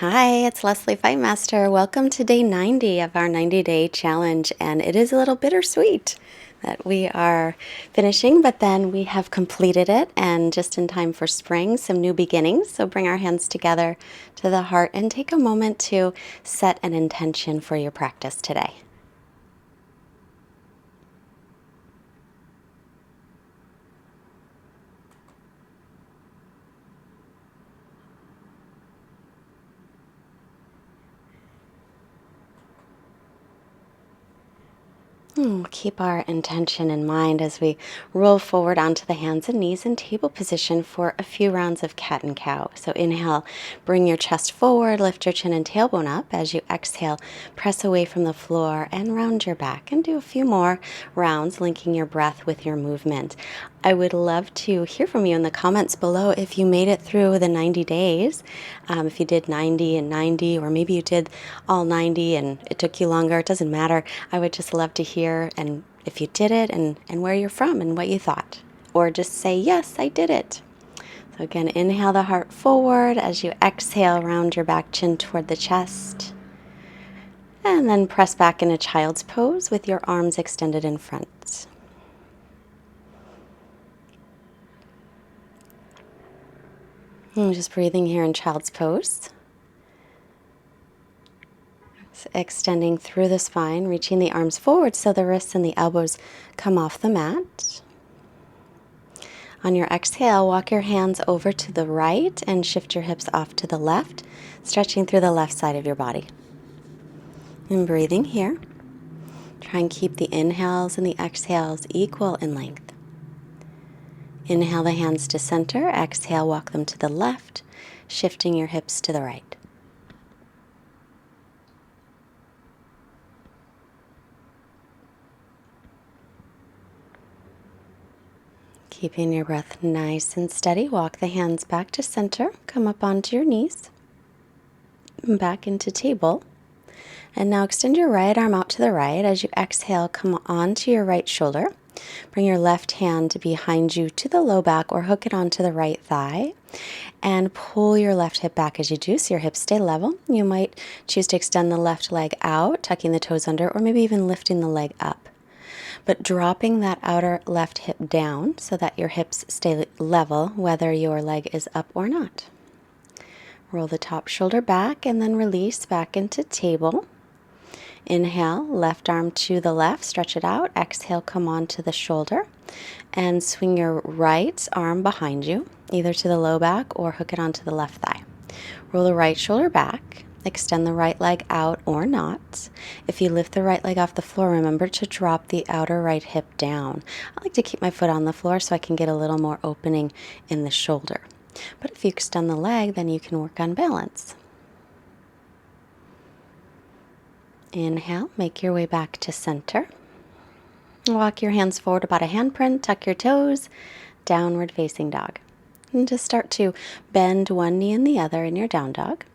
Hi, it's Lesley Fightmaster. Welcome to day 90 of our 90-day challenge, and it is a little bittersweet that we are finishing, but then we have completed it and just in time for spring, some new beginnings. So bring our hands together to the heart and take a moment to set an intention for your practice today. Keep our intention in mind as we roll forward onto the hands and knees in table position for a few rounds of cat and cow. So inhale, bring your chest forward, lift your chin and tailbone up. As you exhale, press away from the floor and round your back, and do a few more rounds, linking your breath with your movement. I would love to hear from you in the comments below if you made it through the 90 days, if you did 90 and 90, or maybe you did all 90 and it took you longer. It doesn't matter. I would just love to hear and if you did it and where you're from and what you thought. Or just say, yes, I did it. So again, inhale the heart forward. As you exhale, round your back, chin toward the chest. And then press back in a child's pose with your arms extended in front. And just breathing here in child's pose. So extending through the spine, reaching the arms forward so the wrists and the elbows come off the mat. On your exhale, walk your hands over to the right and shift your hips off to the left, stretching through the left side of your body. And breathing here. Try and keep the inhales and the exhales equal in length. Inhale the hands to center. Exhale, walk them to the left, shifting your hips to the right. Keeping your breath nice and steady, walk the hands back to center. Come up onto your knees. Back into table. And now extend your right arm out to the right. As you exhale, come onto your right shoulder. Bring your left hand behind you to the low back or hook it onto the right thigh. And pull your left hip back as you do so your hips stay level. You might choose to extend the left leg out, tucking the toes under, or maybe even lifting the leg up. But dropping that outer left hip down so that your hips stay level, whether your leg is up or not. Roll the top shoulder back and then release back into table. Inhale, left arm to the left, stretch it out. Exhale, come onto the shoulder and swing your right arm behind you, either to the low back or hook it onto the left thigh. Roll the right shoulder back. Extend the right leg out or not. If you lift the right leg off the floor, remember to drop the outer right hip down. I like to keep my foot on the floor so I can get a little more opening in the shoulder. But if you extend the leg, then you can work on balance. Inhale, make your way back to center. Walk your hands forward about a handprint, tuck your toes, downward facing dog. And just start to bend one knee and the other in your down dog.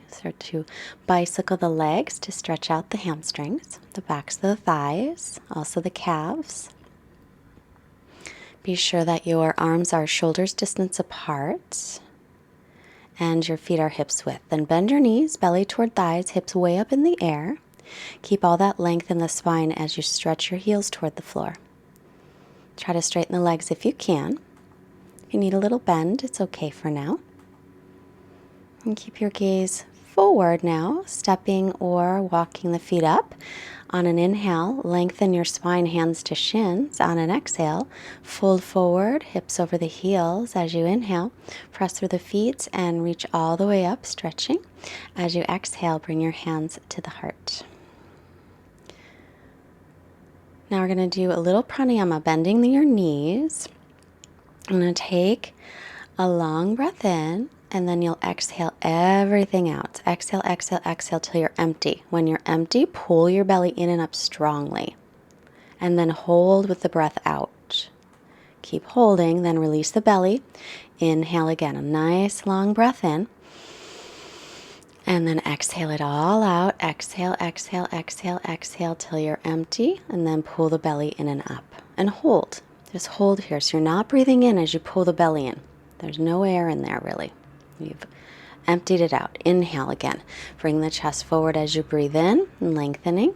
Start to bicycle the legs to stretch out the hamstrings, the backs of the thighs, also the calves. Be sure that your arms are shoulders distance apart and your feet are hips width. Then bend your knees, belly toward thighs, hips way up in the air. Keep all that length in the spine as you stretch your heels toward the floor. Try to straighten the legs if you can. If you need a little bend, it's okay for now. And keep your gaze forward now, stepping or walking the feet up. On an inhale, lengthen your spine, hands to shins. On an exhale, fold forward, hips over the heels. As you inhale, press through the feet and reach all the way up, stretching. As you exhale, bring your hands to the heart. Now we're going to do a little pranayama, bending your knees. I'm going to take a long breath in. And then you'll exhale everything out. Exhale, exhale, exhale till you're empty. When you're empty, pull your belly in and up strongly. And then hold with the breath out. Keep holding, then release the belly. Inhale again, a nice long breath in. And then exhale it all out. Exhale, exhale, exhale, exhale till you're empty. And then pull the belly in and up. And hold. Just hold here. So you're not breathing in as you pull the belly in. There's no air in there really. You've emptied it out. Inhale again. Bring the chest forward as you breathe in, lengthening,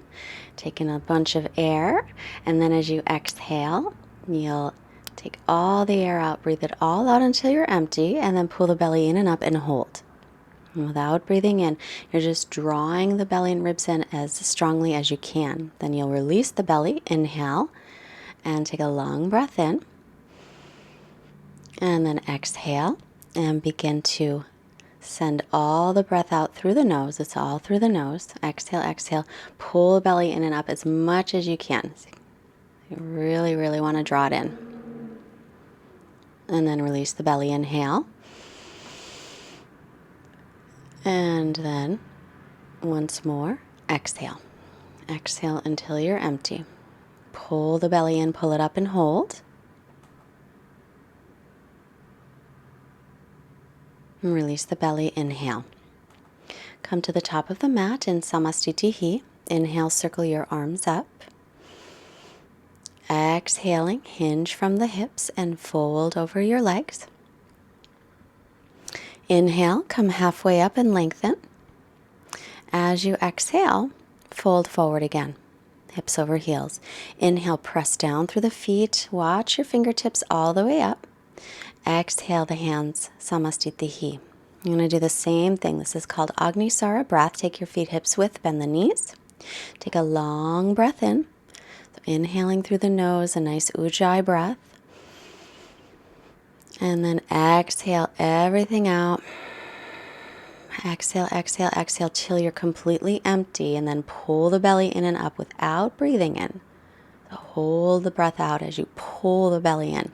taking a bunch of air. And then as you exhale, you'll take all the air out, breathe it all out until you're empty, and then pull the belly in and up and hold. And without breathing in, you're just drawing the belly and ribs in as strongly as you can. Then you'll release the belly, inhale, and take a long breath in. And then exhale, and begin to send all the breath out through the nose. It's all through the nose. Exhale, exhale. Pull the belly in and up as much as you can. You really, really want to draw it in. And then release the belly, inhale. And then once more, exhale. Exhale until you're empty. Pull the belly in, pull it up and hold. And release the belly, inhale. Come to the top of the mat in Samastitihi. Inhale, circle your arms up. Exhaling, hinge from the hips and fold over your legs. Inhale, come halfway up and lengthen. As you exhale, fold forward again, hips over heels. Inhale, press down through the feet. Watch your fingertips all the way up. Exhale the hands, Samastitihi. You're going to do the same thing. This is called Agnisara breath. Take your feet hips width, bend the knees. Take a long breath in. So inhaling through the nose, a nice Ujjayi breath. And then exhale everything out. Exhale, exhale, exhale till you're completely empty. And then pull the belly in and up without breathing in. So hold the breath out as you pull the belly in.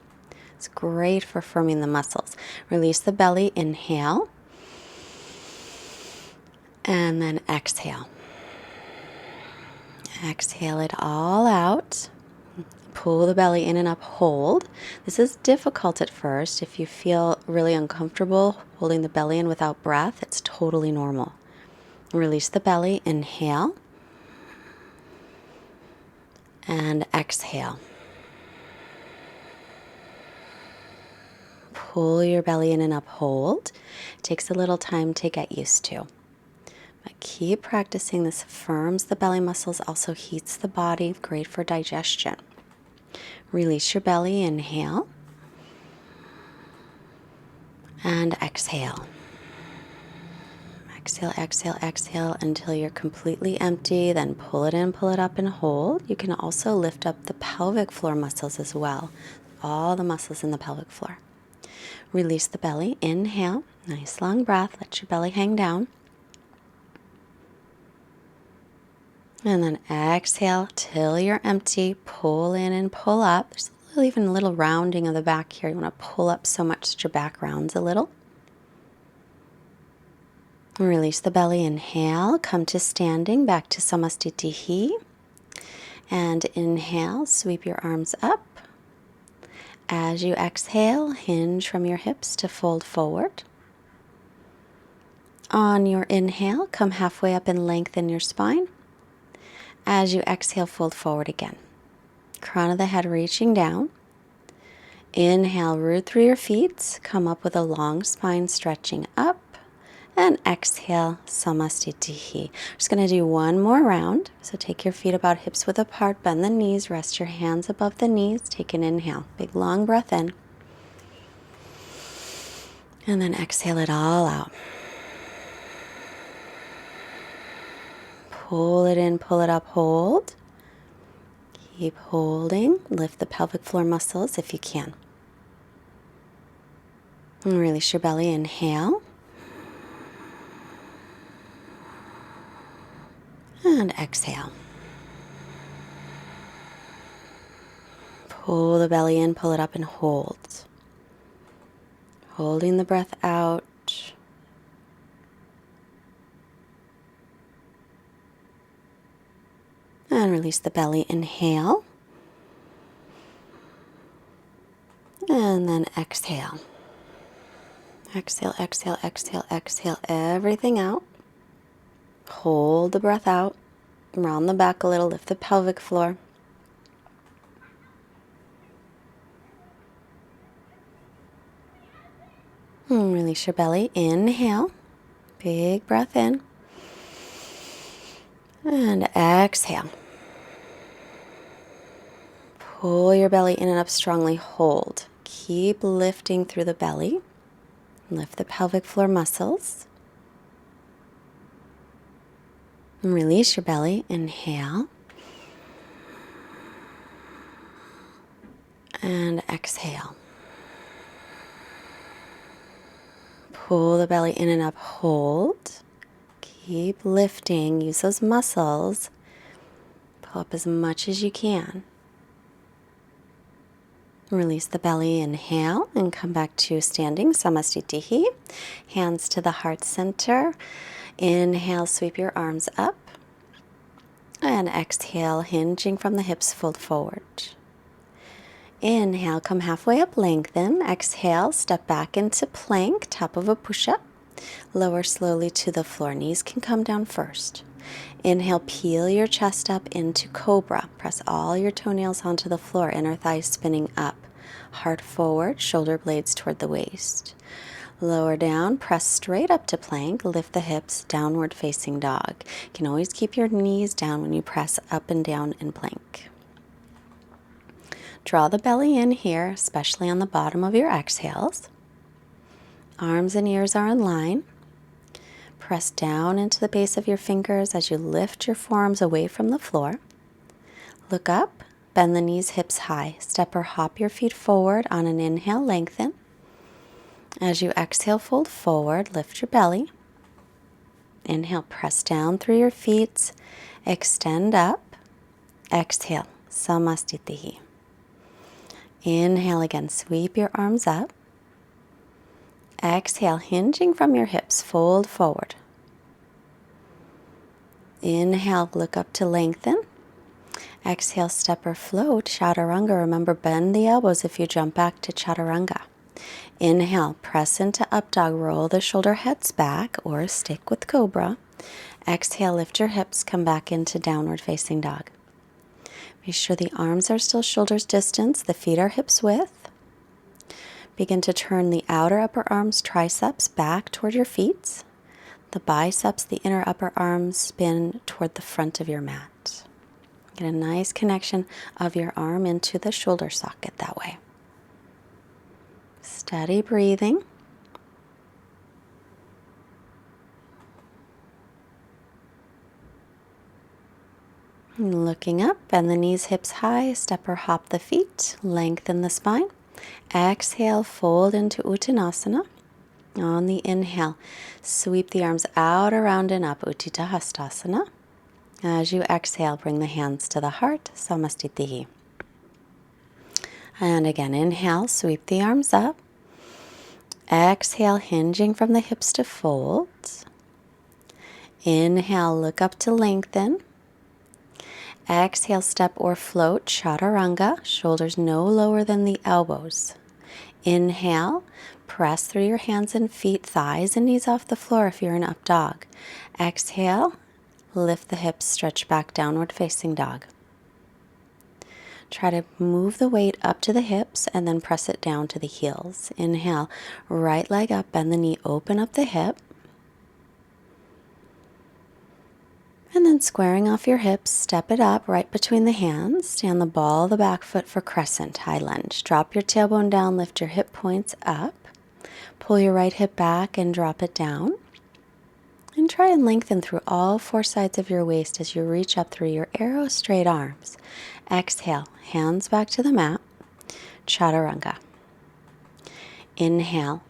It's great for firming the muscles. Release the belly, inhale. And then exhale. Exhale it all out. Pull the belly in and up, hold. This is difficult at first. If you feel really uncomfortable holding the belly in without breath, it's totally normal. Release the belly, inhale. And exhale. Pull your belly in and up, hold. It takes a little time to get used to. But keep practicing. This firms the belly muscles, also heats the body, great for digestion. Release your belly, inhale. And exhale. Exhale, exhale, exhale until you're completely empty. Then pull it in, pull it up and hold. You can also lift up the pelvic floor muscles as well. All the muscles in the pelvic floor. Release the belly, inhale, nice long breath, let your belly hang down. And then exhale till you're empty, pull in and pull up. There's even a little rounding of the back here. You want to pull up so much that your back rounds a little. Release the belly, inhale, come to standing, back to Samastitihi. And inhale, sweep your arms up. As you exhale, hinge from your hips to fold forward. On your inhale, come halfway up and lengthen your spine. As you exhale, fold forward again. Crown of the head reaching down. Inhale, root through your feet. Come up with a long spine, stretching up. And exhale, Samastitihi. Just going to do one more round. So take your feet about hips width apart, bend the knees, rest your hands above the knees. Take an inhale, big long breath in. And then exhale it all out. Pull it in, pull it up, hold. Keep holding. Lift the pelvic floor muscles if you can. And release your belly, inhale. And exhale. Pull the belly in, pull it up and hold. Holding the breath out. And release the belly, inhale. And then exhale. Exhale, exhale, exhale, exhale everything out. Hold the breath out. Round the back a little, lift the pelvic floor. And release your belly, inhale. Big breath in. And exhale. Pull your belly in and up strongly. Hold. Keep lifting through the belly. Lift the pelvic floor muscles. And release your belly. Inhale. And exhale. Pull the belly in and up. Hold. Keep lifting. Use those muscles. Pull up as much as you can. Release the belly. Inhale and come back to standing Samastitihi. Hands to the heart center. Inhale, sweep your arms up. And exhale, hinging from the hips, fold forward. Inhale, come halfway up, lengthen. Exhale, step back into plank, top of a push-up. Lower slowly to the floor. Knees can come down first. Inhale, peel your chest up into cobra. Press all your toenails onto the floor, inner thighs spinning up. Heart forward, shoulder blades toward the waist. Lower down, press straight up to plank, lift the hips, downward facing dog. You can always keep your knees down when you press up and down in plank. Draw the belly in here, especially on the bottom of your exhales. Arms and ears are in line. Press down into the base of your fingers as you lift your forearms away from the floor. Look up, bend the knees, hips high. Step or hop your feet forward on an inhale, lengthen. As you exhale, fold forward, lift your belly. Inhale, press down through your feet, extend up. Exhale, Samastitihi. Inhale again, sweep your arms up. Exhale, hinging from your hips, fold forward. Inhale, look up to lengthen. Exhale, step or float, chaturanga. Remember, bend the elbows if you jump back to chaturanga. Inhale, press into up dog, roll the shoulder heads back or stick with cobra. Exhale, lift your hips, come back into downward facing dog. Be sure the arms are still shoulders distance, the feet are hips width. Begin to turn the outer upper arms, triceps back toward your feet. The biceps, the inner upper arms spin toward the front of your mat. Get a nice connection of your arm into the shoulder socket that way. Steady breathing. And looking up, bend the knees, hips high, step or hop the feet, lengthen the spine. Exhale, fold into Uttanasana. On the inhale, sweep the arms out, around, and up, Utthita Hastasana. As you exhale, bring the hands to the heart, Samastitihi. And again, inhale, sweep the arms up. Exhale, hinging from the hips to fold. Inhale, look up to lengthen. Exhale, step or float, chaturanga, shoulders no lower than the elbows. Inhale, press through your hands and feet, thighs and knees off the floor if you're in up dog. Exhale, lift the hips, stretch back, downward facing dog. Try to move the weight up to the hips and then press it down to the heels. Inhale, right leg up, bend the knee, open up the hip. And then squaring off your hips, step it up right between the hands. Stand the ball of the back foot for crescent, high lunge. Drop your tailbone down, lift your hip points up. Pull your right hip back and drop it down. And try and lengthen through all four sides of your waist as you reach up through your arrow straight arms. Exhale, hands back to the mat, chaturanga. Inhale,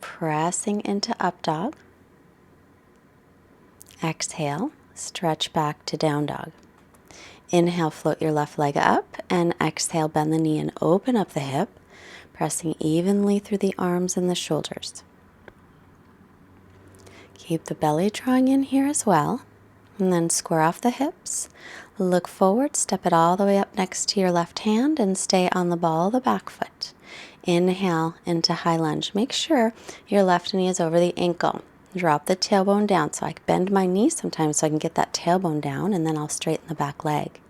pressing into up dog. Exhale, stretch back to down dog. Inhale, float your left leg up, and exhale, bend the knee and open up the hip, pressing evenly through the arms and the shoulders. Keep the belly drawing in here as well, and then square off the hips. Look forward, step it all the way up next to your left hand, and stay on the ball of the back foot. Inhale into high lunge. Make sure your left knee is over the ankle. Drop the tailbone down. So I bend my knee sometimes so I can get that tailbone down, and then I'll straighten the back leg.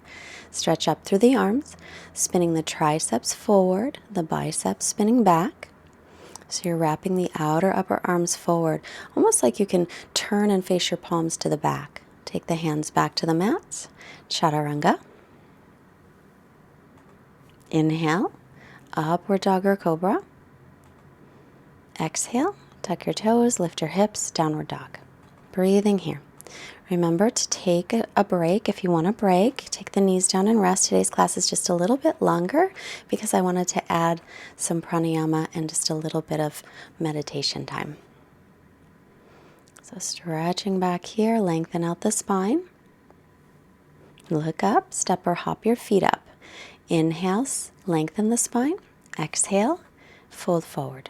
Stretch up through the arms, spinning the triceps forward, the biceps spinning back. So you're wrapping the outer upper arms forward, almost like you can turn and face your palms to the back. Take the hands back to the mat. Chaturanga. Inhale, upward dog or cobra. Exhale, tuck your toes, lift your hips, downward dog. Breathing here. Remember to take a break if you want a break. Take the knees down and rest. Today's class is just a little bit longer because I wanted to add some pranayama and just a little bit of meditation time. So stretching back here, lengthen out the spine. Look up, step or hop your feet up. Inhale, lengthen the spine. Exhale, fold forward.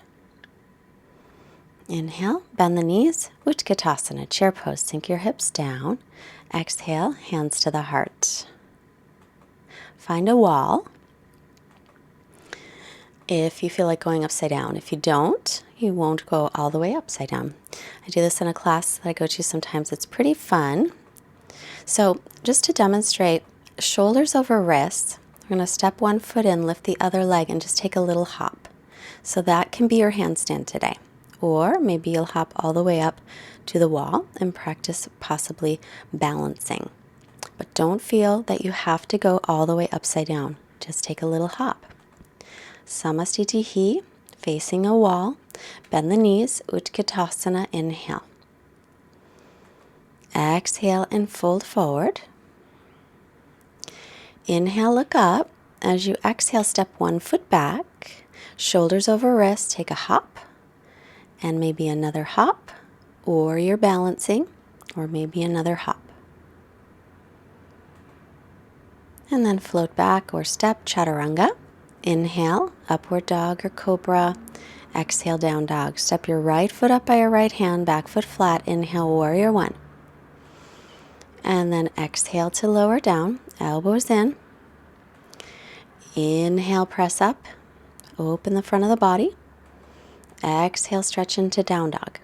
Inhale, bend the knees, Utkatasana, chair pose, sink your hips down. Exhale, hands to the heart. Find a wall if you feel like going upside down. If you don't, you won't go all the way upside down. I do this in a class that I go to sometimes. It's pretty fun. So just to demonstrate, shoulders over wrists, we're going to step one foot in, lift the other leg, and just take a little hop. So that can be your handstand today. Or maybe you'll hop all the way up to the wall and practice possibly balancing. But don't feel that you have to go all the way upside down. Just take a little hop. Samastitihi, facing a wall. Bend the knees, Utkatasana, inhale. Exhale and fold forward. Inhale, look up. As you exhale, step one foot back. Shoulders over wrist, take a hop. And maybe another hop, or you're balancing, or maybe another hop. And then float back or step, chaturanga. Inhale, upward dog or cobra. Exhale, down dog. Step your right foot up by your right hand, back foot flat. Inhale, warrior one. And then exhale to lower down, elbows in. Inhale, press up, open the front of the body. Exhale, stretch into down dog.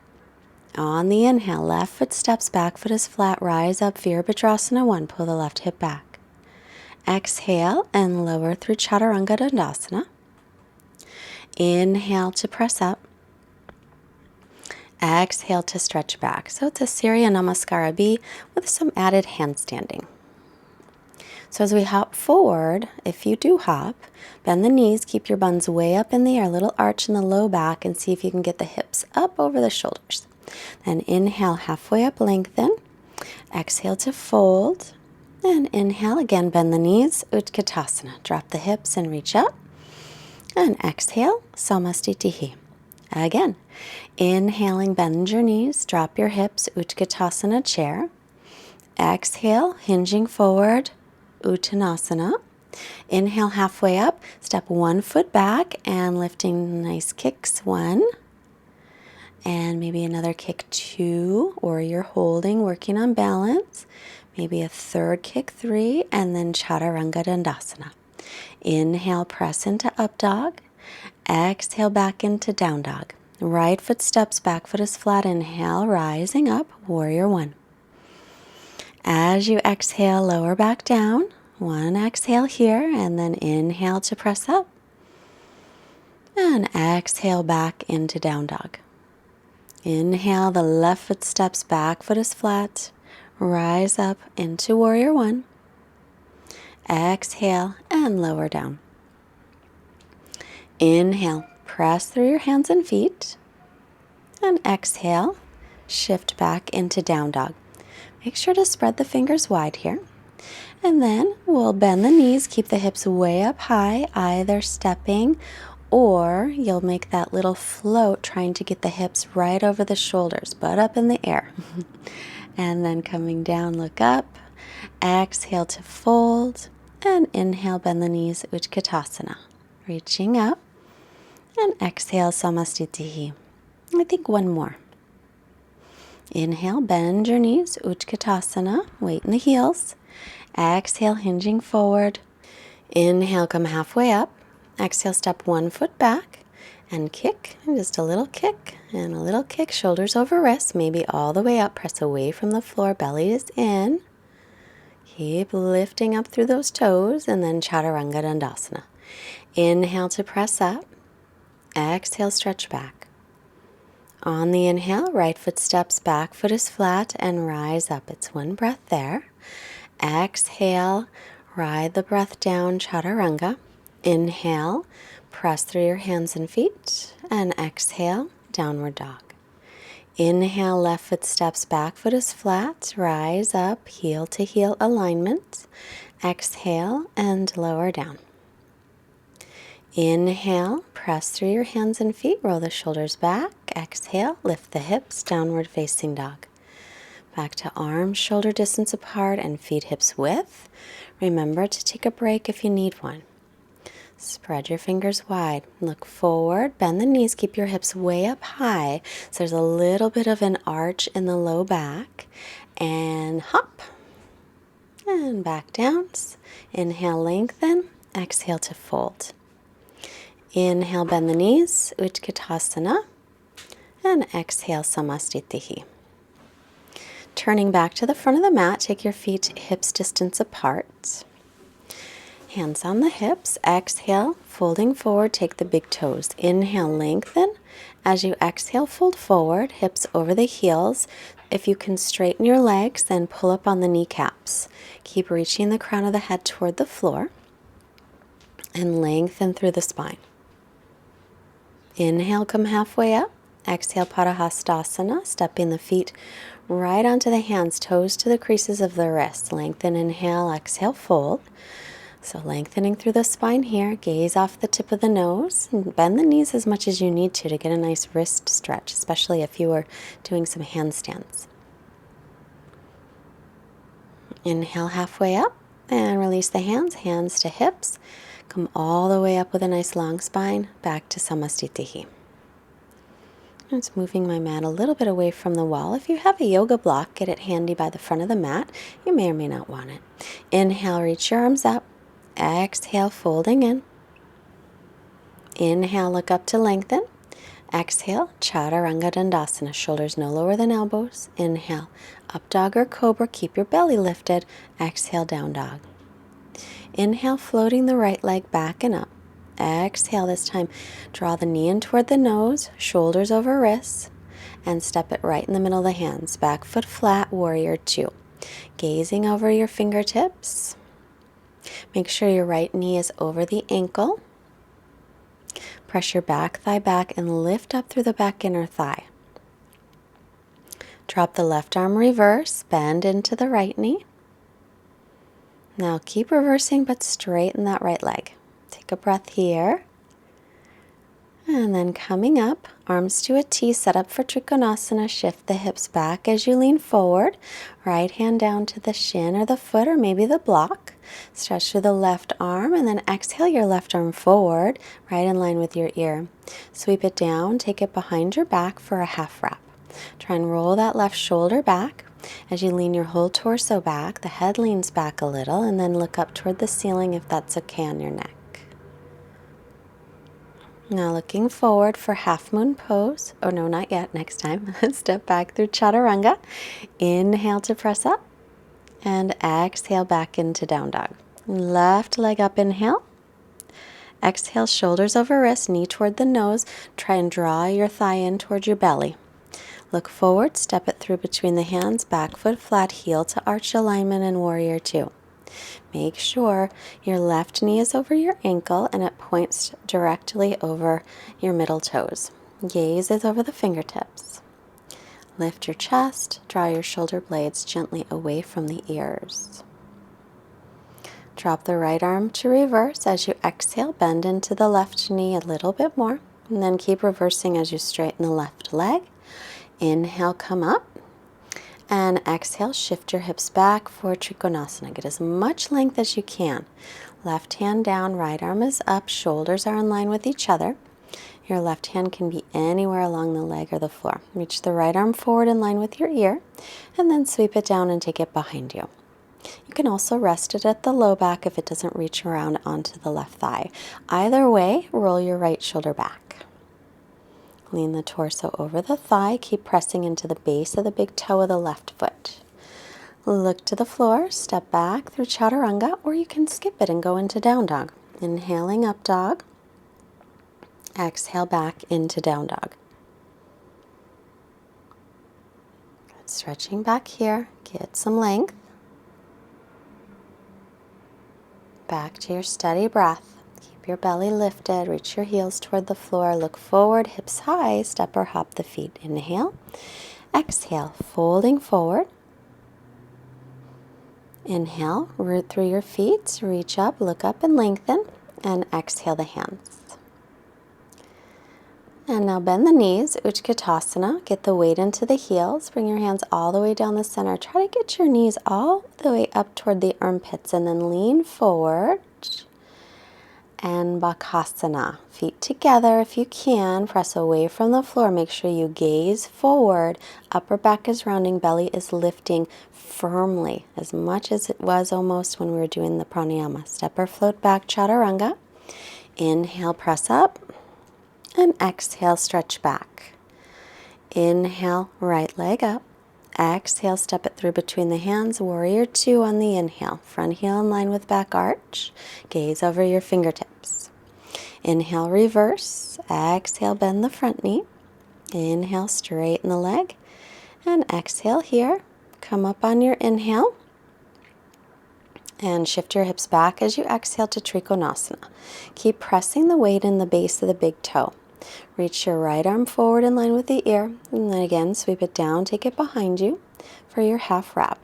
On the inhale, left foot steps, back foot is flat, rise up, Virabhadrasana 1, pull the left hip back. Exhale and lower through Chaturanga Dandasana. Inhale to press up. Exhale to stretch back. So it's a Surya Namaskara B with some added handstanding. So as we hop forward, if you do hop, bend the knees, keep your buns way up in the air, little arch in the low back, and see if you can get the hips up over the shoulders. Then inhale, halfway up, lengthen. Exhale to fold. And inhale, again, bend the knees, Utkatasana. Drop the hips and reach up. And exhale, Samastitihi. Again, inhaling, bend your knees, drop your hips, Utkatasana, chair. Exhale, hinging forward, Uttanasana. Inhale, halfway up, step one foot back and lifting nice kicks, 1. And maybe another kick, 2, or you're holding, working on balance. Maybe a third kick, 3, and then Chaturanga Dandasana. Inhale, press into up dog. Exhale, back into down dog. Right foot steps, back foot is flat. Inhale, rising up, warrior 1. As you exhale, lower back down. 1 exhale here, and then inhale to press up. And exhale back into down dog. Inhale, the left foot steps, back foot is flat. Rise up into warrior 1. Exhale and lower down. Inhale, press through your hands and feet. And exhale, shift back into down dog. Make sure to spread the fingers wide here. And then we'll bend the knees, keep the hips way up high, either stepping or you'll make that little float trying to get the hips right over the shoulders, butt up in the air. And then coming down, look up, exhale to fold, and inhale, bend the knees, Utkatasana. Reaching up, and exhale, Samastitihi. I think one more. Inhale, bend your knees, Utkatasana, weight in the heels. Exhale, hinging forward. Inhale, come halfway up. Exhale, step one foot back and kick, and just a little kick and a little kick, shoulders over wrists, maybe all the way up, press away from the floor, belly is in. Keep lifting up through those toes, and then Chaturanga Dandasana. Inhale to press up. Exhale, stretch back. On the inhale, right foot steps, back foot is flat, and rise up. It's one breath there. Exhale, ride the breath down, chaturanga. Inhale, press through your hands and feet, and exhale, downward dog. Inhale, left foot steps, back foot is flat, rise up, heel to heel alignment. Exhale and lower down. Inhale, press through your hands and feet, roll the shoulders back. Exhale, lift the hips, downward facing dog. Back to arms, shoulder distance apart, and feet hips width. Remember to take a break if you need one. Spread your fingers wide. Look forward, bend the knees, keep your hips way up high. So there's a little bit of an arch in the low back. And hop. And back down. Inhale, lengthen. Exhale to fold. Inhale, bend the knees, Utkatasana, and exhale, Samastitihi. Turning back to the front of the mat, take your feet hips distance apart. Hands on the hips, exhale, folding forward, take the big toes. Inhale, lengthen. As you exhale, fold forward, hips over the heels. If you can straighten your legs, then pull up on the kneecaps. Keep reaching the crown of the head toward the floor, and lengthen through the spine. Inhale, come halfway up. Exhale, Padahastasana, stepping the feet right onto the hands, toes to the creases of the wrists. Lengthen, inhale, exhale, fold. So lengthening through the spine here, gaze off the tip of the nose, and bend the knees as much as you need to get a nice wrist stretch, especially if you are doing some handstands. Inhale, halfway up, and release the hands, hands to hips. Come all the way up with a nice long spine, back to Samastitihi. It's moving my mat a little bit away from the wall. If you have a yoga block, get it handy by the front of the mat. You may or may not want it. Inhale, reach your arms up. Exhale, folding in. Inhale, look up to lengthen. Exhale, Chaturanga Dandasana, shoulders no lower than elbows. Inhale, up dog or cobra, keep your belly lifted. Exhale, down dog. Inhale, floating the right leg back and up. Exhale, this time, draw the knee in toward the nose, shoulders over wrists, and step it right in the middle of the hands. Back foot flat, warrior two. Gazing over your fingertips. Make sure your right knee is over the ankle. Press your back thigh back and lift up through the back inner thigh. Drop the left arm reverse, bend into the right knee. Now keep reversing, but straighten that right leg. Take a breath here. And then coming up, arms to a T, set up for Trikonasana. Shift the hips back as you lean forward. Right hand down to the shin or the foot or maybe the block. Stretch through the left arm and then exhale your left arm forward, right in line with your ear. Sweep it down, take it behind your back for a half wrap. Try and roll that left shoulder back. As you lean your whole torso back, the head leans back a little, and then look up toward the ceiling if that's okay on your neck. Now looking forward for half moon pose. Oh no, not yet, next time. Step back through Chaturanga. Inhale to press up, and exhale back into down dog. Left leg up, inhale. Exhale, shoulders over wrist, knee toward the nose. Try and draw your thigh in toward your belly. Look forward, step it through between the hands, back foot flat, heel to arch alignment, and warrior two. Make sure your left knee is over your ankle and it points directly over your middle toes. Gaze is over the fingertips. Lift your chest, draw your shoulder blades gently away from the ears. Drop the right arm to reverse. As you exhale, bend into the left knee a little bit more, and then keep reversing as you straighten the left leg. Inhale, come up, and exhale, shift your hips back for Trikonasana. Get as much length as you can. Left hand down, right arm is up, shoulders are in line with each other. Your left hand can be anywhere along the leg or the floor. Reach the right arm forward in line with your ear, and then sweep it down and take it behind you. You can also rest it at the low back if it doesn't reach around onto the left thigh. Either way, roll your right shoulder back. Lean the torso over the thigh. Keep pressing into the base of the big toe of the left foot. Look to the floor. Step back through Chaturanga, or you can skip it and go into down dog. Inhaling up dog. Exhale back into down dog. Stretching back here, get some length. Back to your steady breath. Keep your belly lifted, reach your heels toward the floor, look forward, hips high, step or hop the feet. Inhale, exhale, folding forward. Inhale, root through your feet, reach up, look up and lengthen, and exhale the hands. And now bend the knees, Utkatasana. Get the weight into the heels. Bring your hands all the way down the center. Try to get your knees all the way up toward the armpits and then lean forward. And Bakasana. Feet together if you can. Press away from the floor. Make sure you gaze forward. Upper back is rounding. Belly is lifting firmly, as much as it was almost when we were doing the Pranayama. Step or float back, Chaturanga. Inhale, press up. And exhale, stretch back. Inhale, right leg up. Exhale, step it through between the hands. Warrior two on the inhale. Front heel in line with back arch. Gaze over your fingertips. Inhale, reverse. Exhale, bend the front knee. Inhale, straighten the leg. And exhale here. Come up on your inhale. And shift your hips back as you exhale to Trikonasana. Keep pressing the weight in the base of the big toe. Reach your right arm forward in line with the ear, and then again sweep it down, take it behind you for your half wrap.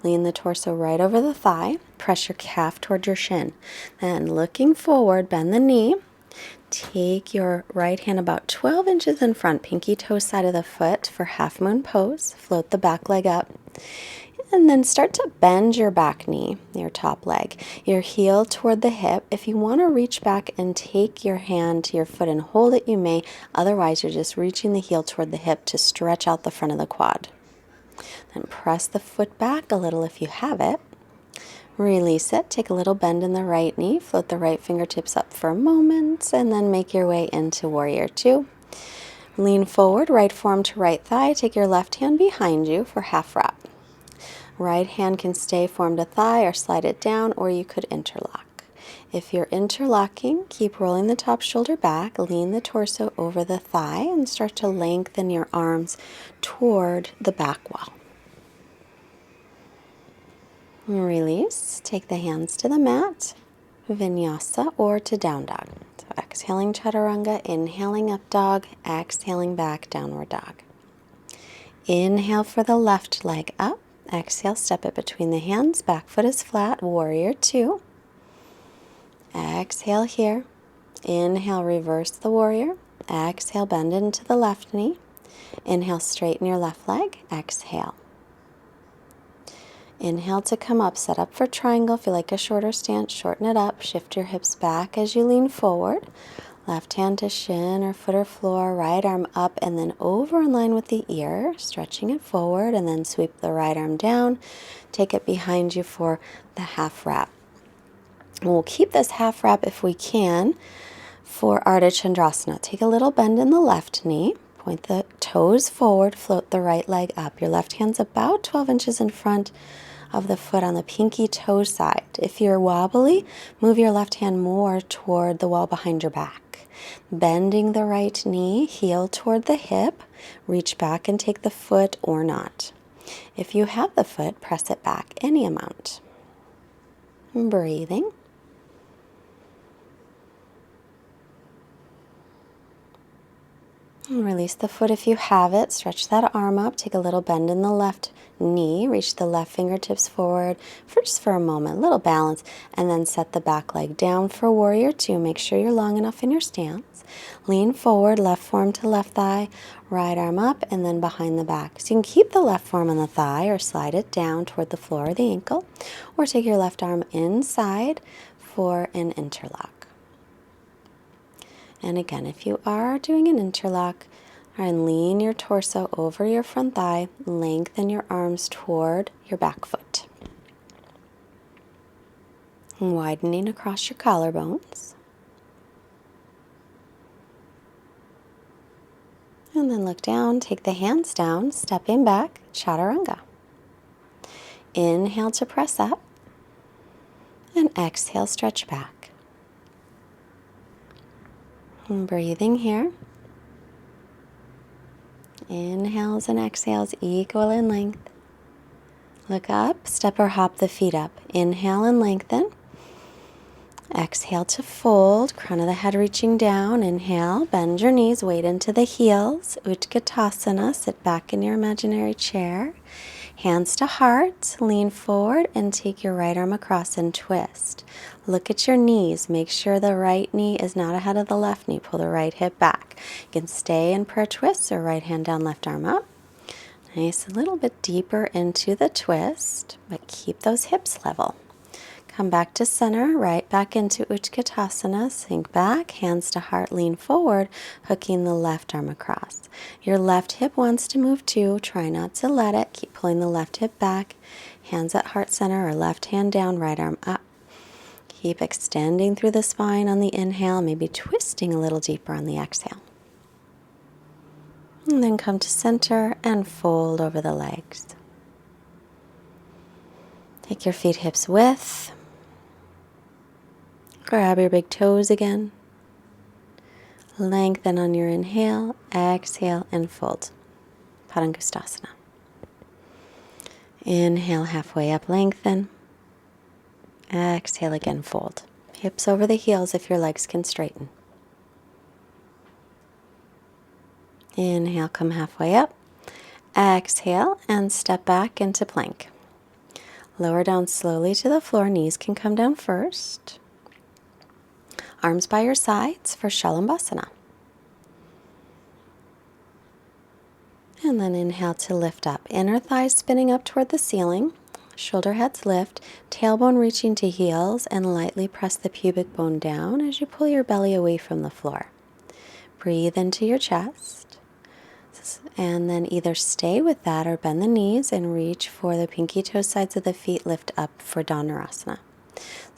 Lean the torso right over the thigh, press your calf toward your shin. Then looking forward, bend the knee. Take your right hand about 12 inches in front, pinky toe side of the foot for half moon pose. Float the back leg up. And then start to bend your back knee, your top leg, your heel toward the hip. If you want to reach back and take your hand to your foot and hold it, you may. Otherwise, you're just reaching the heel toward the hip to stretch out the front of the quad. Then press the foot back a little if you have it. Release it. Take a little bend in the right knee. Float the right fingertips up for a moment, and then make your way into Warrior Two. Lean forward, right forearm to right thigh. Take your left hand behind you for half wrap. Right hand can stay form to thigh or slide it down, or you could interlock. If you're interlocking, keep rolling the top shoulder back, lean the torso over the thigh, and start to lengthen your arms toward the back wall. Release. Take the hands to the mat, Vinyasa, or to down dog. So exhaling Chaturanga, inhaling up dog, exhaling back downward dog. Inhale for the left leg up. Exhale, step it between the hands. Back foot is flat. Warrior Two. Exhale here. Inhale, reverse the warrior. Exhale, bend into the left knee. Inhale, straighten your left leg. Exhale. Inhale to come up. Set up for triangle. If you like a shorter stance, shorten it up. Shift your hips back as you lean forward. Left hand to shin or foot or floor, right arm up and then over in line with the ear, stretching it forward, and then sweep the right arm down. Take it behind you for the half wrap. And we'll keep this half wrap if we can for Ardha Chandrasana. Take a little bend in the left knee, point the toes forward, float the right leg up. Your left hand's about 12 inches in front of the foot on the pinky toe side. If you're wobbly, move your left hand more toward the wall behind your back. Bending the right knee, heel toward the hip, reach back and take the foot or not. If you have the foot, press it back any amount. Breathing. And release the foot if you have it. Stretch that arm up. Take a little bend in the left knee. Reach the left fingertips forward for just for a moment. A little balance. And then set the back leg down for Warrior Two. Make sure you're long enough in your stance. Lean forward, left forearm to left thigh. Right arm up and then behind the back. So you can keep the left forearm on the thigh or slide it down toward the floor or the ankle. Or take your left arm inside for an interlock. And again, if you are doing an interlock, and lean your torso over your front thigh, lengthen your arms toward your back foot. And widening across your collarbones. And then look down, take the hands down, stepping back, Chaturanga. Inhale to press up, and exhale, stretch back. And breathing here. Inhales and exhales equal in length. Look up, step or hop the feet up. Inhale and lengthen. Exhale to fold, crown of the head reaching down. Inhale, bend your knees, weight into the heels. Utkatasana, sit back in your imaginary chair. Hands to heart, lean forward and take your right arm across and twist. Look at your knees. Make sure the right knee is not ahead of the left knee. Pull the right hip back. You can stay in prayer twists or right hand down, left arm up. Nice, a little bit deeper into the twist, but keep those hips level. Come back to center, right back into Utkatasana, sink back, hands to heart, lean forward, hooking the left arm across. Your left hip wants to move too, try not to let it. Keep pulling the left hip back, hands at heart center or left hand down, right arm up. Keep extending through the spine on the inhale, maybe twisting a little deeper on the exhale. And then come to center and fold over the legs. Take your feet hips width. Grab your big toes again. Lengthen on your inhale, exhale, and fold. Padangustasana. Inhale, halfway up, lengthen. Exhale again, fold. Hips over the heels if your legs can straighten. Inhale, come halfway up. Exhale, and step back into plank. Lower down slowly to the floor. Knees can come down first. Arms by your sides for Shalambhasana. And then inhale to lift up. Inner thighs spinning up toward the ceiling. Shoulder heads lift. Tailbone reaching to heels and lightly press the pubic bone down as you pull your belly away from the floor. Breathe into your chest. And then either stay with that or bend the knees and reach for the pinky toe sides of the feet. Lift up for Dhanurasana.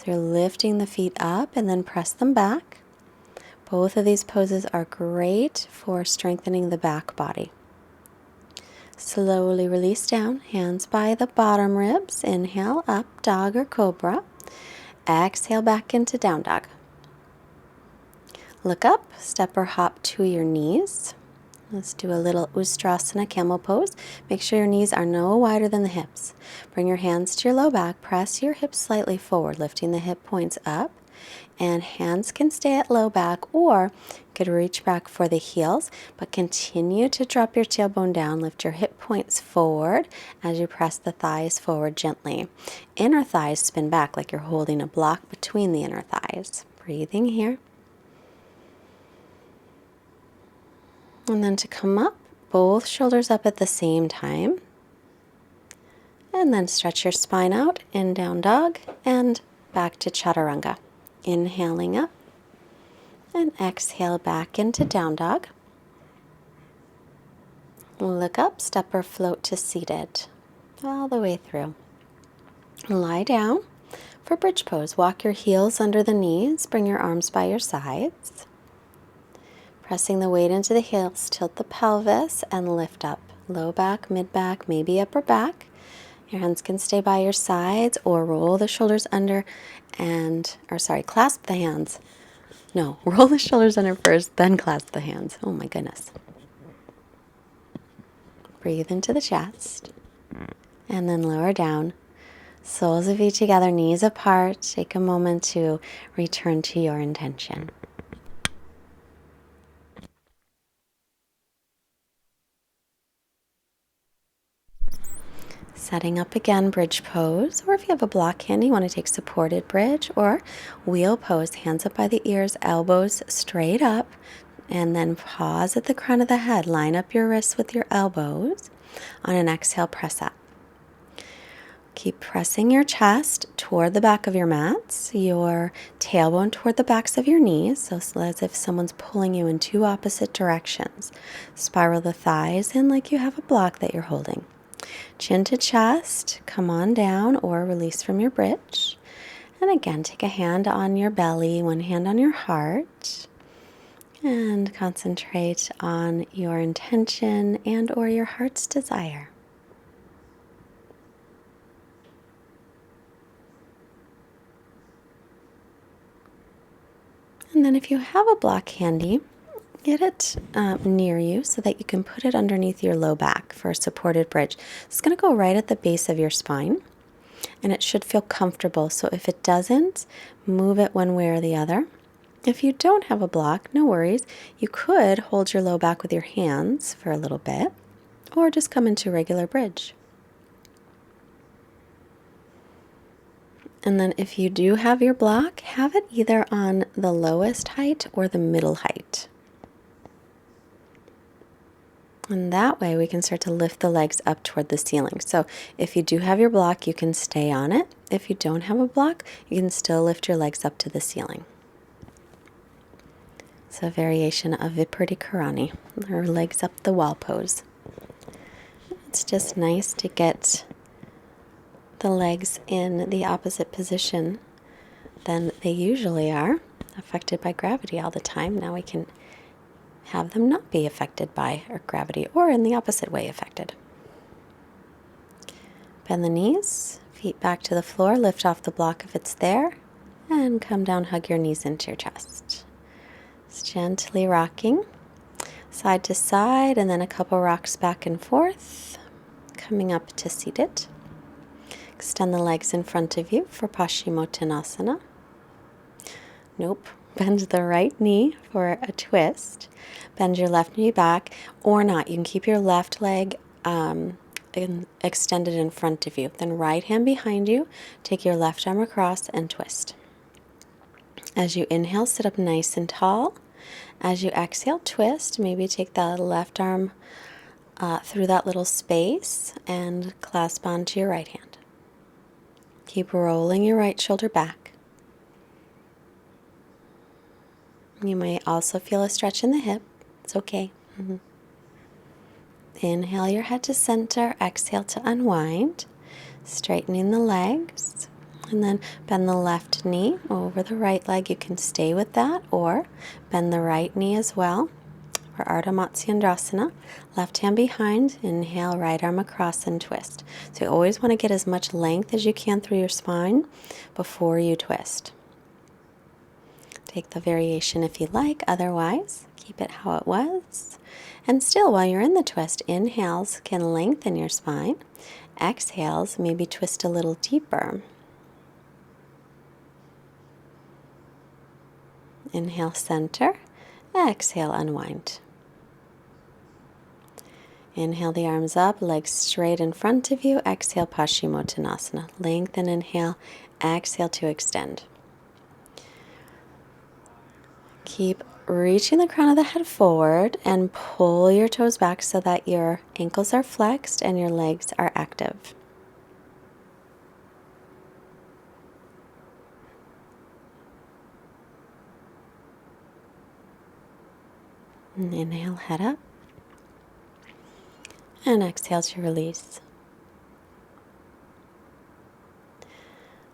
So you're lifting the feet up and then press them back. Both of these poses are great for strengthening the back body. Slowly release down, hands by the bottom ribs. Inhale up, dog or cobra. Exhale back into down dog. Look up, step or hop to your knees. Let's do a little Ustrasana camel pose. Make sure your knees are no wider than the hips. Bring your hands to your low back. Press your hips slightly forward, lifting the hip points up. And hands can stay at low back, or you could reach back for the heels, but continue to drop your tailbone down. Lift your hip points forward as you press the thighs forward gently. Inner thighs spin back like you're holding a block between the inner thighs. Breathing here. And then to come up, both shoulders up at the same time. And then stretch your spine out in down dog and back to chaturanga. Inhaling up and exhale back into down dog. Look up, step or float to seated all the way through. Lie down for bridge pose. Walk your heels under the knees. Bring your arms by your sides. Pressing the weight into the heels, tilt the pelvis and lift up. Low back, mid back, maybe upper back. Your hands can stay by your sides or roll the shoulders under clasp the hands. No, roll the shoulders under first, then clasp the hands. Oh my goodness. Breathe into the chest and then lower down. Soles of feet together, knees apart. Take a moment to return to your intention. Setting up again, bridge pose, or if you have a block handy, you want to take supported bridge or wheel pose, hands up by the ears, elbows straight up, and then pause at the crown of the head. Line up your wrists with your elbows. On an exhale, press up. Keep pressing your chest toward the back of your mats, your tailbone toward the backs of your knees, so as if someone's pulling you in two opposite directions. Spiral the thighs in like you have a block that you're holding. Chin to chest, come on down or release from your bridge. And again, take a hand on your belly, one hand on your heart, and concentrate on your intention and or your heart's desire. And then if you have a block handy, Get it near you so that you can put it underneath your low back for a supported bridge. It's going to go right at the base of your spine, and it should feel comfortable. So if it doesn't, move it one way or the other. If you don't have a block, no worries. You could hold your low back with your hands for a little bit, or just come into regular bridge. And then if you do have your block, have it either on the lowest height or the middle height. And that way we can start to lift the legs up toward the ceiling. So if you do have your block, you can stay on it. If you don't have a block, you can still lift your legs up to the ceiling. It's a variation of Viparita Karani, or legs up the wall pose. It's just nice to get the legs in the opposite position than they usually are, affected by gravity all the time. Now we can have them not be affected by our gravity, or in the opposite way affected. Bend the knees, feet back to the floor, lift off the block if it's there, and come down, hug your knees into your chest. Just gently rocking side to side, and then a couple rocks back and forth, coming up to seated. Extend the legs in front of you for Paschimottanasana. Nope. Bend the right knee for a twist. Bend your left knee back, or not. You can keep your left leg extended in front of you. Then right hand behind you. Take your left arm across and twist. As you inhale, sit up nice and tall. As you exhale, twist. Maybe take the left arm through that little space and clasp onto your right hand. Keep rolling your right shoulder back. You might also feel a stretch in the hip. It's okay. Inhale your head to center. Exhale to unwind. Straightening the legs. And then bend the left knee over the right leg. You can stay with that, or bend the right knee as well. For Ardha Matsyendrasana. Left hand behind. Inhale, right arm across and twist. So you always want to get as much length as you can through your spine before you twist. Take the variation if you like, otherwise keep it how it was. And still, while you're in the twist, inhales can lengthen your spine. Exhales, maybe twist a little deeper. Inhale, center. Exhale, unwind. Inhale the arms up, legs straight in front of you. Exhale, Paschimottanasana. Lengthen, inhale. Exhale to extend. Keep reaching the crown of the head forward and pull your toes back so that your ankles are flexed and your legs are active. And inhale, head up. And exhale to release.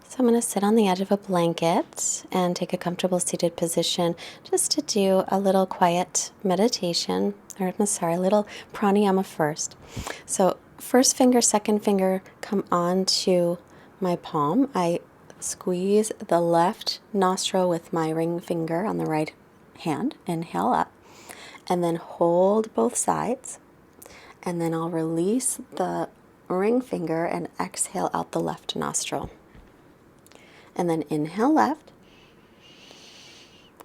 So I'm going to sit on the edge of a blanket and take a comfortable seated position just to do a little quiet meditation, or I'm sorry, a little pranayama first. So first finger, second finger come onto my palm. I squeeze the left nostril with my ring finger on the right hand. Inhale up. And then hold both sides. And then I'll release the ring finger and exhale out the left nostril. And then inhale left,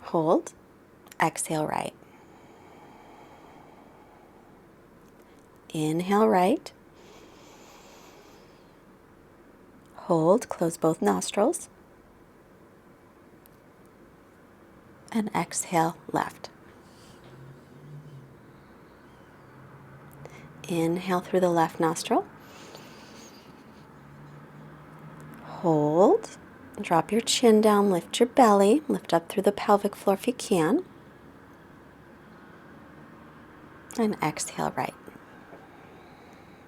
hold, exhale right. Inhale right, hold, close both nostrils, and exhale left. Inhale through the left nostril, hold. Drop your chin down, lift your belly, lift up through the pelvic floor if you can. And exhale right.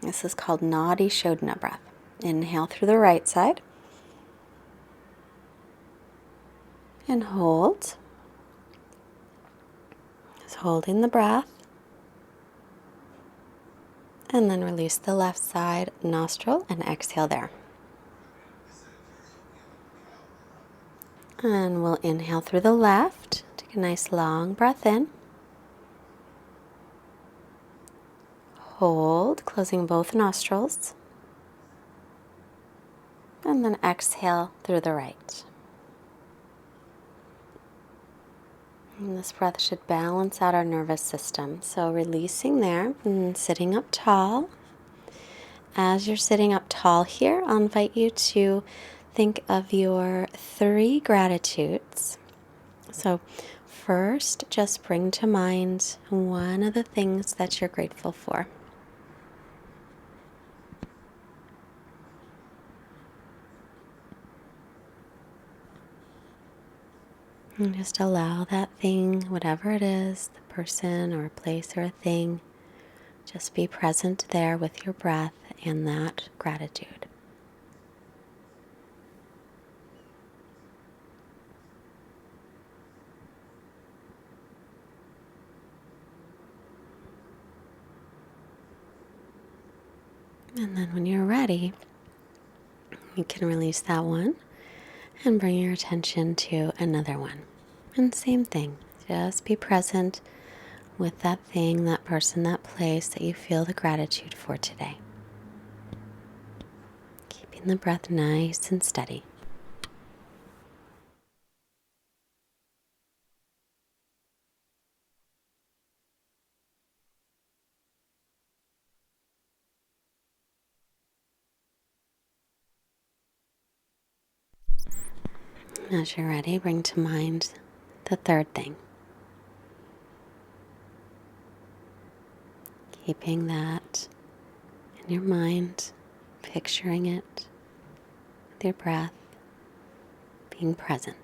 This is called Nadi Shodhana breath. Inhale through the right side. And hold. Just holding the breath. And then release the left side nostril and exhale there. And we'll inhale through the left. Take a nice long breath in. Hold, closing both nostrils. And then exhale through the right. And this breath should balance out our nervous system. So releasing there and sitting up tall. As you're sitting up tall here, I'll invite you to think of your 3 gratitudes. So first, just bring to mind one of the things that you're grateful for. And just allow that thing, whatever it is, the person or a place or a thing, just be present there with your breath and that gratitude. And then when you're ready, you can release that one and bring your attention to another one. And same thing, just be present with that thing, that person, that place that you feel the gratitude for today. Keeping the breath nice and steady. As you're ready, bring to mind the third thing. Keeping that in your mind, picturing it with your breath, being present.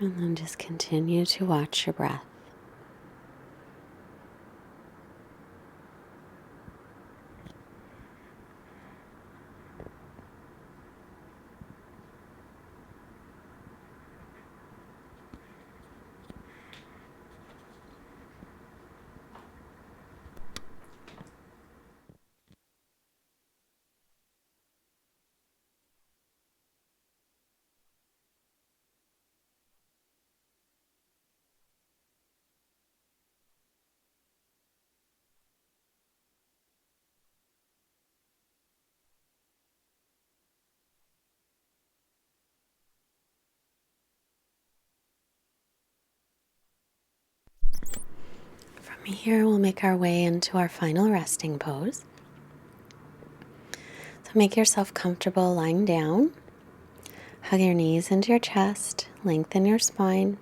And then just continue to watch your breath. From here, we'll make our way into our final resting pose. So make yourself comfortable lying down. Hug your knees into your chest, lengthen your spine,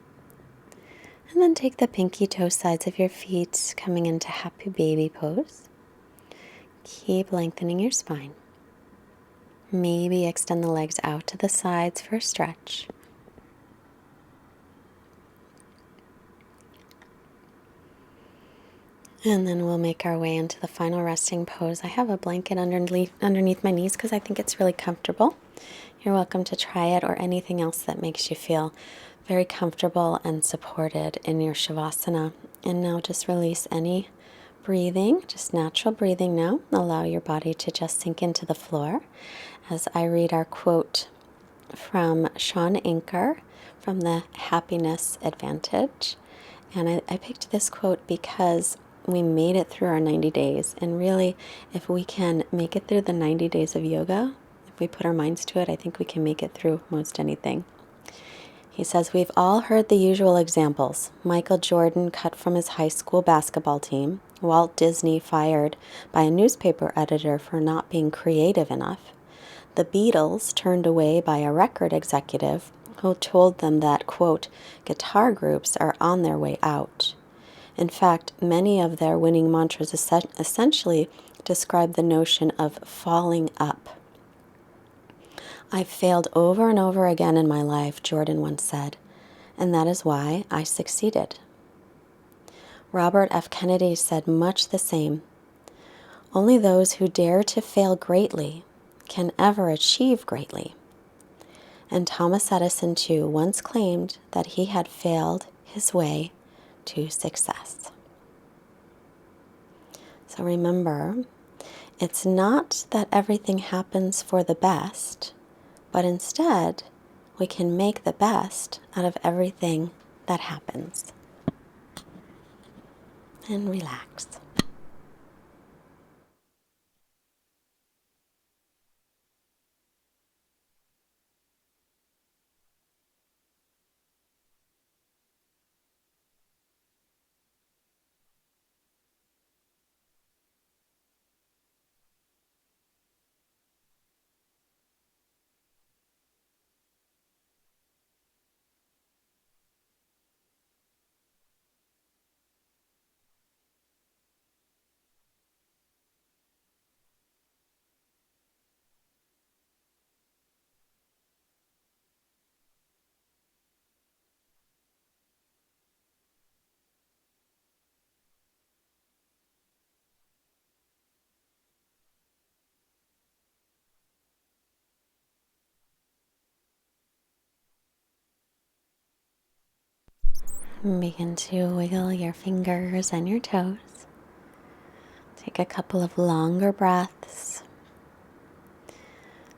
and then take the pinky toe sides of your feet coming into happy baby pose. Keep lengthening your spine. Maybe extend the legs out to the sides for a stretch. And then we'll make our way into the final resting pose. I have a blanket underneath my knees because I think it's really comfortable. You're welcome to try it or anything else that makes you feel very comfortable and supported in your Savasana. And now just release any breathing, just natural breathing now. Allow your body to just sink into the floor as I read our quote from Sean Anker from the Happiness Advantage. And I picked this quote because we made it through our 90 days. And really, if we can make it through the 90 days of yoga, if we put our minds to it, I think we can make it through most anything. He says, "We've all heard the usual examples. Michael Jordan cut from his high school basketball team, Walt Disney fired by a newspaper editor for not being creative enough, the Beatles turned away by a record executive who told them that, quote, guitar groups are on their way out. In fact, many of their winning mantras essentially describe the notion of falling up. I've failed over and over again in my life," Jordan once said, "and that is why I succeeded." Robert F. Kennedy said much the same. "Only those who dare to fail greatly can ever achieve greatly." And Thomas Edison, too, once claimed that he had failed his way to success. So remember, it's not that everything happens for the best, but instead we can make the best out of everything that happens. And relax. Begin to wiggle your fingers and your toes. Take a couple of longer breaths.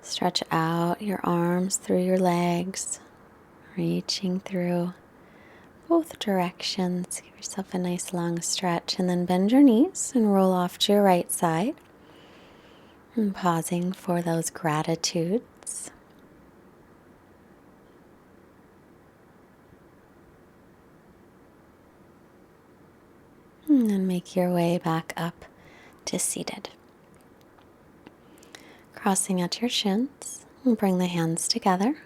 Stretch out your arms through your legs, reaching through both directions. Give yourself a nice long stretch and then bend your knees and roll off to your right side. And pausing for those gratitudes. And then make your way back up to seated. Crossing out your shins, and bring the hands together.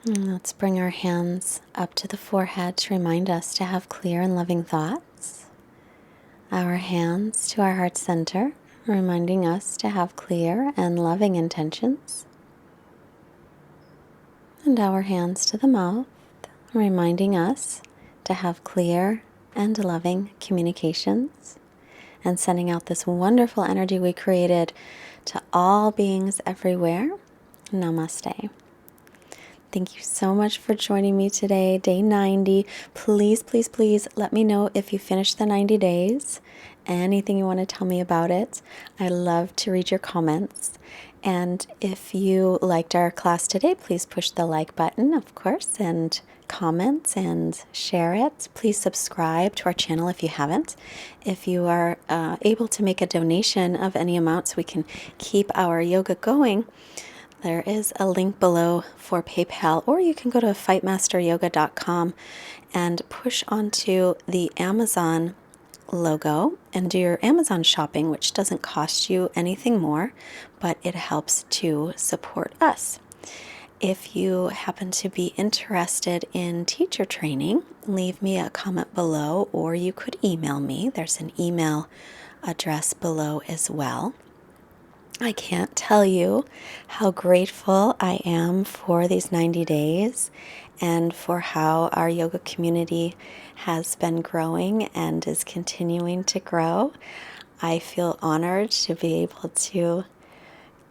And let's bring our hands up to the forehead to remind us to have clear and loving thoughts. Our hands to our heart center, reminding us to have clear and loving intentions. And our hands to the mouth, reminding us to have clear and loving communications, and sending out this wonderful energy we created to all beings everywhere. Namaste. Thank you so much for joining me today, day 90. Please, please, please let me know if you finished the 90 days. Anything you want to tell me about it. I love to read your comments. And if you liked our class today, please push the like button, of course, and comment and share it. Please subscribe to our channel if you haven't. If you are able to make a donation of any amount so we can keep our yoga going, there is a link below for PayPal, or you can go to fightmasteryoga.com and push onto the Amazon logo and do your Amazon shopping, which doesn't cost you anything more, but it helps to support us. If you happen to be interested in teacher training, leave me a comment below, or you could email me. There's an email address below as well. I can't tell you how grateful I am for these 90 days and for how our yoga community has been growing and is continuing to grow. I feel honored to be able to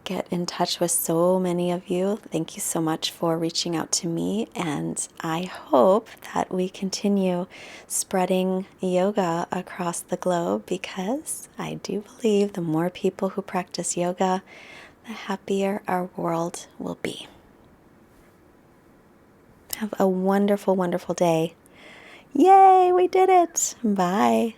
get in touch with so many of you. Thank you so much for reaching out to me, and I hope that we continue spreading yoga across the globe, because I do believe the more people who practice yoga, the happier our world will be. Have a wonderful, wonderful day. Yay, we did it. Bye.